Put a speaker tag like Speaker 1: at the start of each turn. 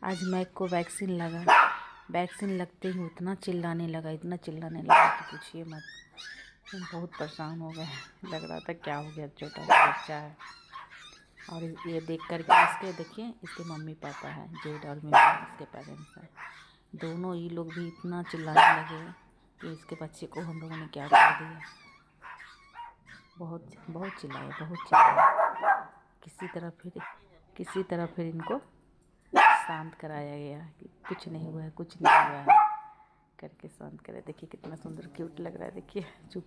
Speaker 1: आज मैक को वैक्सीन लगा। वैक्सीन लगते ही इतना चिल्लाने लगा कि पूछिए मत। हम बहुत परेशान हो गए। लग रहा था क्या हो गया, छोटा सा बच्चा है। और ये देख कर के इसके देखिए, इसके मम्मी पापा हैं, जेड और मिमी इसके पेरेंट्स हैं। दोनों ये लोग भी इतना चिल्लाने लगे कि इसके बच्चे को हम लोगों ने क्या कर दिया। बहुत बहुत चिल्लाए। किसी तरह फिर इनको शांत कराया गया कि कुछ नहीं हुआ है करके शांत करे। देखिए कितना सुंदर क्यूट लग रहा है। देखिए चुप